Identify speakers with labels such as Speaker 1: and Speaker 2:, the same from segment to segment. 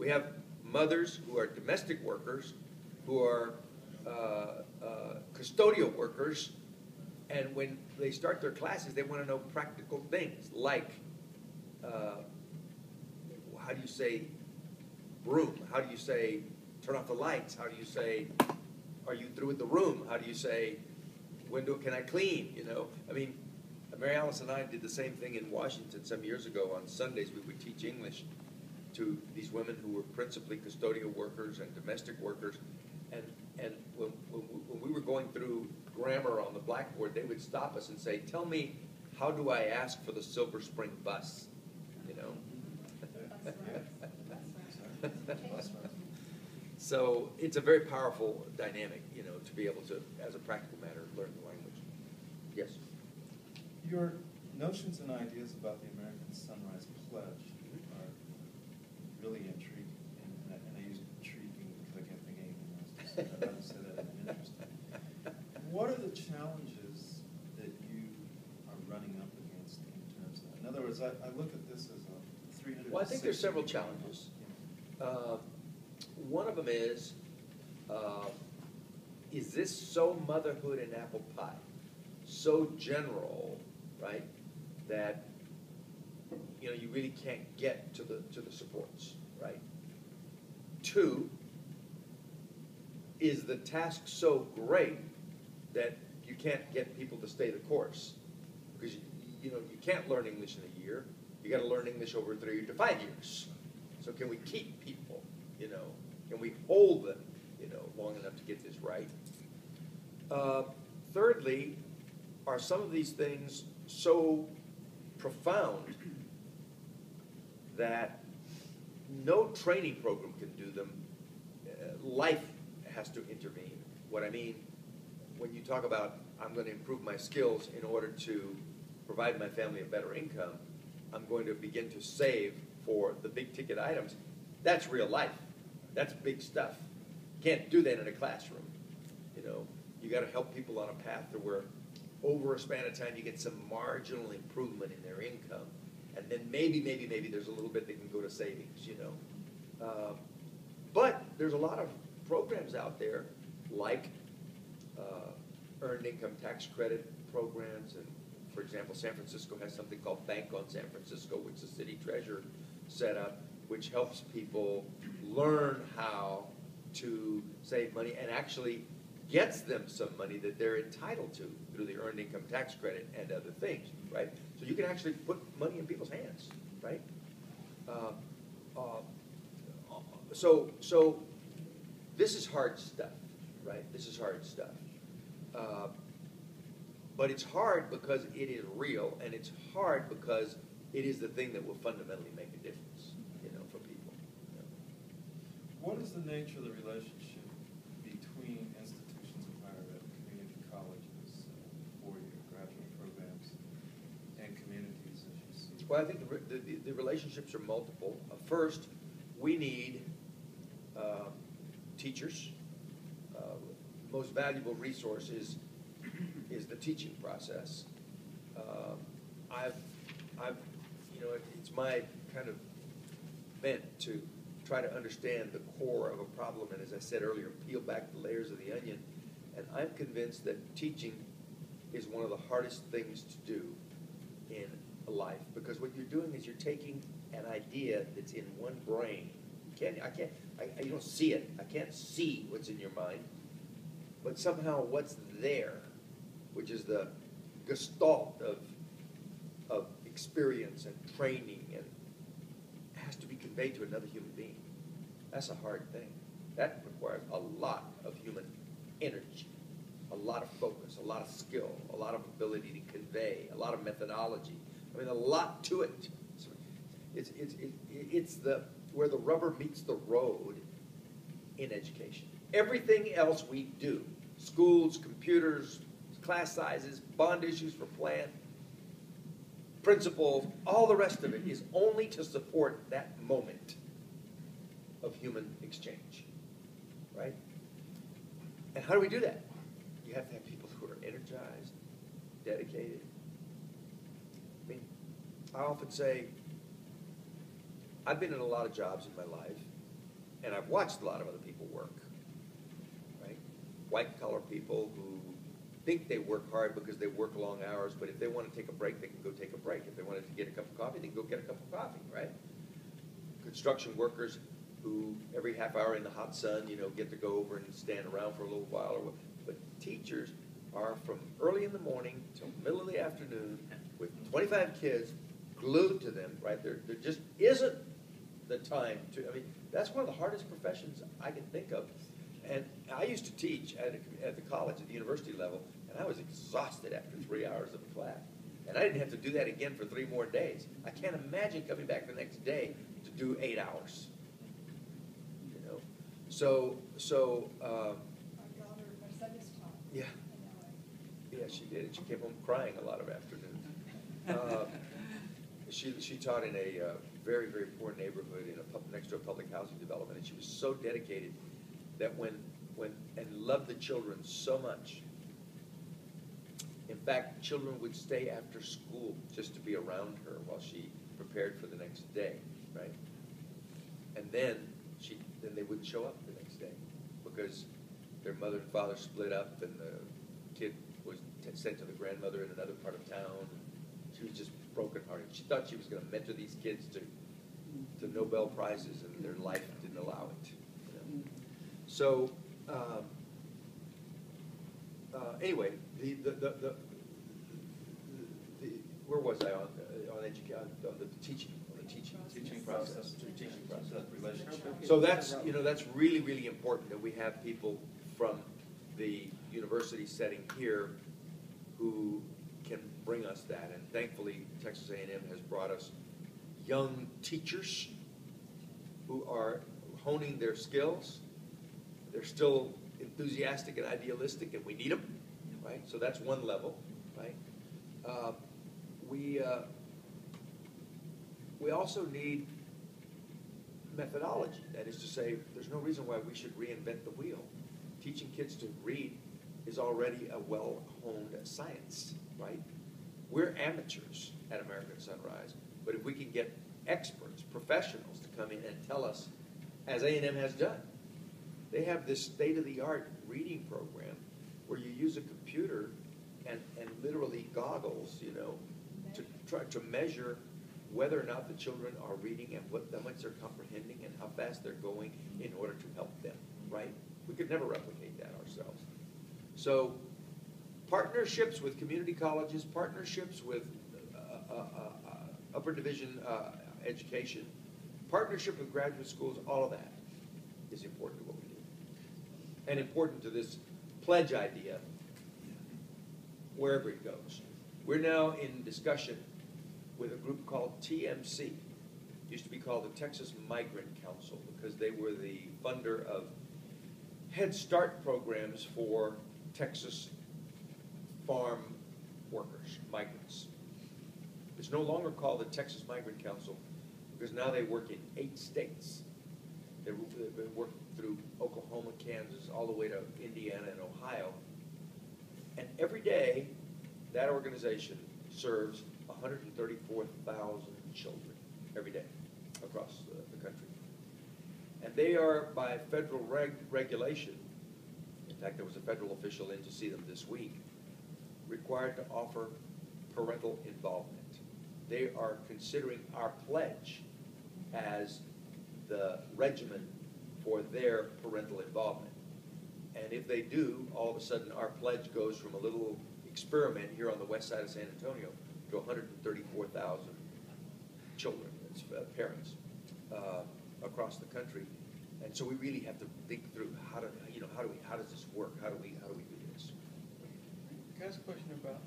Speaker 1: We have mothers who are domestic workers, who are custodial workers, and when they start their classes, they want to know practical things like how do you say broom? How do you say turn off the lights? How do you say are you through with the room? How do you say when can I clean? You know, I mean, Mary Alice and I did the same thing in Washington some years ago. On Sundays, we would teach English to these women who were principally custodial workers and domestic workers. And when we were going through grammar on the blackboard, they would stop us and say, tell me, how do I ask for the Silver Spring bus? You know? So it's a very powerful dynamic, you know, to be able to, as a practical matter, learn the language. Yes?
Speaker 2: Your notions and ideas about the American Sunrise Pledge are really intriguing, and I use intriguing because I can't think of anything else to say. I'd rather say that than interesting. What are the challenges that you are running up against in terms of, in other words, I look at this as a 360.
Speaker 1: Well, I think there's several challenges. One of them is this so motherhood and apple pie, so general, right, that you know you really can't get to the supports, right? Two, is the task so great that you can't get people to stay the course, because you know you can't learn English in a year. You got to learn English over 3 to 5 years. So can we keep people? You know, can we hold them? You know, long enough to get this right. Thirdly, are some of these things so profound that no training program can do them? Life has to intervene. What I mean, when you talk about I'm going to improve my skills in order to provide my family a better income, I'm going to begin to save for the big ticket items. That's real life. That's big stuff. Can't do that in a classroom. You know, you got to help people on a path to where over a span of time you get some marginal improvement in their income, and then maybe there's a little bit that can go to savings. You know, but there's a lot of programs out there like earned income tax credit programs, and for example, San Francisco has something called Bank on San Francisco, which the city treasurer set up, which helps people learn how to save money and actually gets them some money that they're entitled to through the earned income tax credit and other things, right? So you can actually put money in people's hands, right? So this is hard stuff, right? This is hard stuff. But it's hard because it is real, and it's hard because it is the thing that will fundamentally make a difference, you know, for people. You know.
Speaker 2: What is the nature of the relationship between institutions of higher ed, community colleges, four-year graduate programs, and communities, as you see?
Speaker 1: Well, I think the relationships are multiple. First, we need teachers. Most valuable resource is the teaching process. You know, it's my kind of bent to try to understand the core of a problem, and as I said earlier, peel back the layers of the onion. And I'm convinced that teaching is one of the hardest things to do in a life, because what you're doing is you're taking an idea that's in one brain. You don't see it. I can't see what's in your mind, but somehow what's there, which is the gestalt of experience and training, and has to be conveyed to another human being. That's a hard thing. That requires a lot of human energy, a lot of focus, a lot of skill, a lot of ability to convey, a lot of methodology. I mean, a lot to it. It's where the rubber meets the road in education. Everything else we do, schools, computers, class sizes, bond issues for plan, principles, all the rest of it is only to support that moment of human exchange, right? And how do we do that? You have to have people who are energized, dedicated. I mean, I often say, I've been in a lot of jobs in my life, and I've watched a lot of other people work, right? White-collar people who think they work hard because they work long hours, but if they want to take a break, they can go take a break. If they wanted to get a cup of coffee, they can go get a cup of coffee, right? Construction workers who every half hour in the hot sun, get to go over and stand around for a little while. But teachers are from early in the morning till middle of the afternoon with 25 kids glued to them, right? There just isn't the time to, that's one of the hardest professions I can think of. And I used to teach at the college, at the university level, and I was exhausted after 3 hours of a class. And I didn't have to do that again for 3 more days. I can't imagine coming back the next day to do 8 hours. So
Speaker 3: My son is taught.
Speaker 1: yeah. Yeah, she did. And she came home crying a lot of afternoons. She taught in a very, very poor neighborhood next to a public housing development, and she was so dedicated that and loved the children so much. In fact, children would stay after school just to be around her while she prepared for the next day, right? And then they wouldn't show up the next day because their mother and father split up, and the kid was sent to the grandmother in another part of town. She was just brokenhearted. She thought she was going to mentor these kids to Nobel Prizes, and their life didn't allow it. So anyway, where was I on the teaching process?
Speaker 2: Relationship.
Speaker 1: So that's that's really, really important that we have people from the university setting here who can bring us that. And thankfully, Texas A&M has brought us young teachers who are honing their skills. They're still enthusiastic and idealistic, and we need them, right? So that's one level, right? We also need methodology. That is to say, there's no reason why we should reinvent the wheel. Teaching kids to read is already a well-honed science, right? We're amateurs at American Sunrise, but if we can get experts, professionals to come in and tell us, as A&M has done, they have this state-of-the-art reading program where you use a computer and literally goggles, to try to measure whether or not the children are reading and how much they're comprehending and how fast they're going in order to help them, right? We could never replicate that ourselves. So partnerships with community colleges, partnerships with upper division education, partnership with graduate schools, all of that is important to what we do. And important to this pledge idea, wherever it goes. We're now in discussion with a group called TMC. It used to be called the Texas Migrant Council because they were the funder of Head Start programs for Texas farm workers, migrants. It's no longer called the Texas Migrant Council because now they work in 8 states. They've been working through Oklahoma, Kansas, all the way to Indiana and Ohio. And every day, that organization serves 134,000 children every day across the country. And they are, by federal regulation, in fact, there was a federal official in to see them this week, required to offer parental involvement. They are considering our pledge as the regimen for their parental involvement. And if they do, all of a sudden our pledge goes from a little experiment here on the west side of San Antonio to 134,000 children, parents, across the country. And so we really have to think through how does this work? How do we do this?
Speaker 4: Can I ask a question about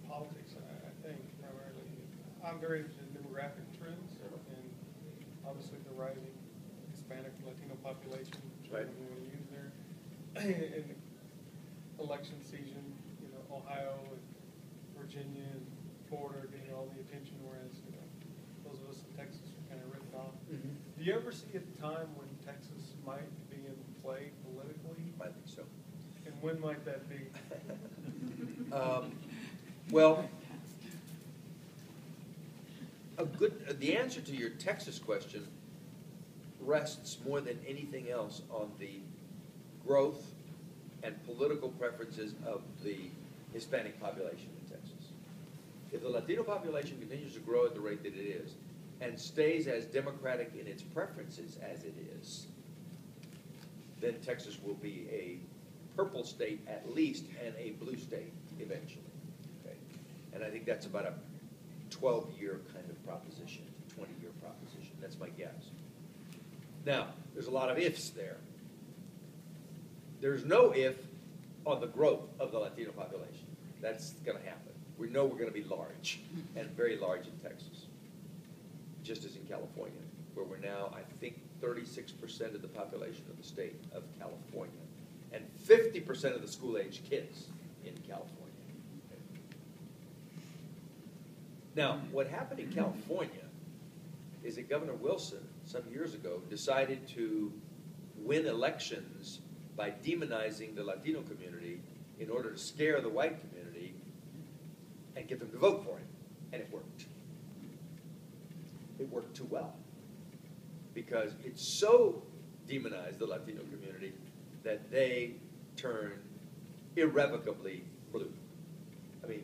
Speaker 4: politics? I think primarily, I'm very interested in demographic trends, and obviously the rising Hispanic, Latino population,
Speaker 1: right.
Speaker 4: We want to use there. In election season, Ohio and Virginia and Florida are getting all the attention, whereas those of us in Texas are kind of written off.
Speaker 1: Mm-hmm.
Speaker 4: Do you ever see a time when Texas might be in play politically?
Speaker 1: I think so.
Speaker 4: And when might that be?
Speaker 1: Well, the answer to your Texas question rests more than anything else on the growth and political preferences of the Hispanic population in Texas. If the Latino population continues to grow at the rate that it is and stays as democratic in its preferences as it is, then Texas will be a purple state at least and a blue state eventually. Okay? And I think that's about a 12-year kind of proposition, 20-year proposition. That's my guess. Now, there's a lot of ifs there. There's no if on the growth of the Latino population. That's going to happen. We know we're going to be large, and very large in Texas, just as in California, where we're now, I think, 36% of the population of the state of California, and 50% of the school-age kids in California. Now, what happened in California is that Governor Wilson, some years ago, decided to win elections by demonizing the Latino community in order to scare the white community and get them to vote for him. And it worked. It worked too well. Because it so demonized the Latino community that they turned irrevocably blue. I mean,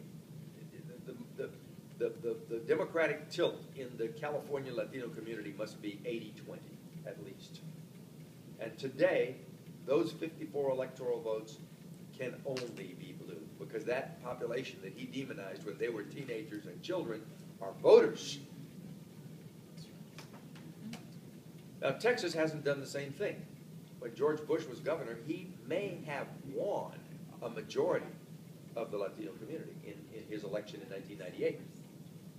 Speaker 1: the Democratic tilt in the California Latino community must be 80-20 at least. And today, those 54 electoral votes can only be blue because that population that he demonized when they were teenagers and children are voters. Now, Texas hasn't done the same thing. When George Bush was governor, he may have won a majority of the Latino community in his election in 1998.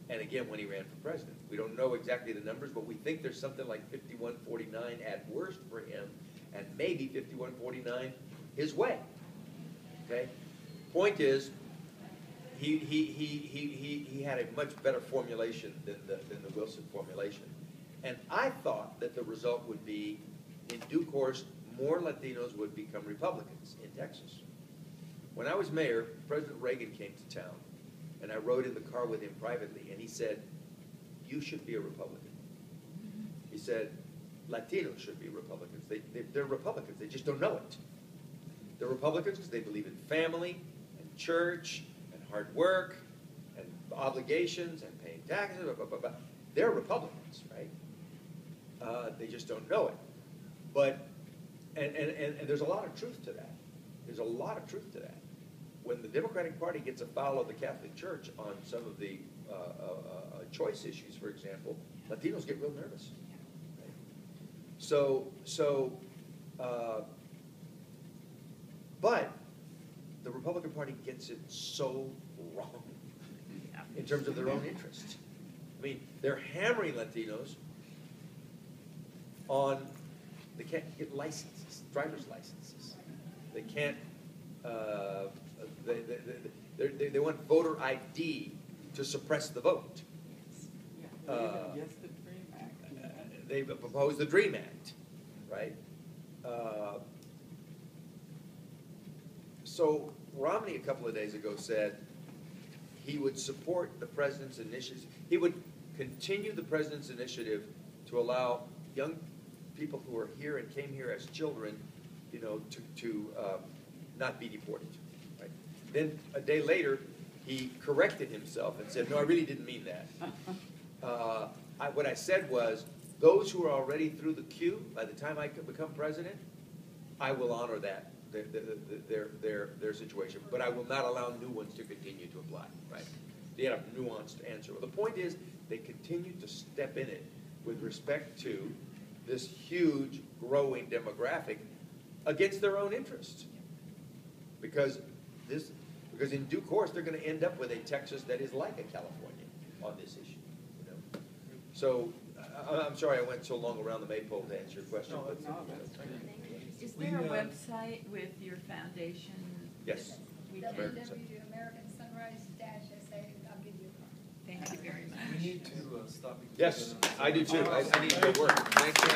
Speaker 1: And again, when he ran for president. We don't know exactly the numbers, but we think there's something like 51-49 at worst for him, and maybe 51-49 his way. Okay? Point is, he had a much better formulation than the Wilson formulation. And I thought that the result would be, in due course, more Latinos would become Republicans in Texas. When I was mayor, President Reagan came to town, and I rode in the car with him privately, and he said, "You should be a Republican." He said, "Latinos should be Republicans. They're Republicans. They just don't know it. They're Republicans because they believe in family and church and hard work and obligations and paying taxes. Blah, blah, blah, blah. They're Republicans, right? They just don't know it." But and there's a lot of truth to that. There's a lot of truth to that. When the Democratic Party gets afoul of the Catholic Church on some of the choice issues, for example, Latinos get real nervous. Right? But the Republican Party gets it so wrong in terms of their own interests. I mean, they're hammering Latinos on, they can't get licenses, driver's licenses. They can't, they want voter ID to suppress the vote. They proposed the DREAM Act, right? So Romney a couple of days ago said he would support the president's initiative. He would continue the president's initiative to allow young people who are here and came here as children, to not be deported. Right? Then a day later, he corrected himself and said, "No, I really didn't mean that. What I said was, those who are already through the queue, by the time I become president, I will honor that, their situation, but I will not allow new ones to continue to apply." Right? They had a nuanced answer. Well, the point is, they continue to step in it with respect to this huge growing demographic against their own interests. Because in due course, they're going to end up with a Texas that is like a California on this issue. So I'm sorry I went so long around the maypole to answer your question.
Speaker 4: No,
Speaker 1: but,
Speaker 5: Is there a website with your foundation?
Speaker 1: Yes.
Speaker 3: www.americansunrise-sa. I'll give you a card.
Speaker 5: Thank you very much.
Speaker 2: We need to stop.
Speaker 1: Yes, I do too. I need your work. Thank you.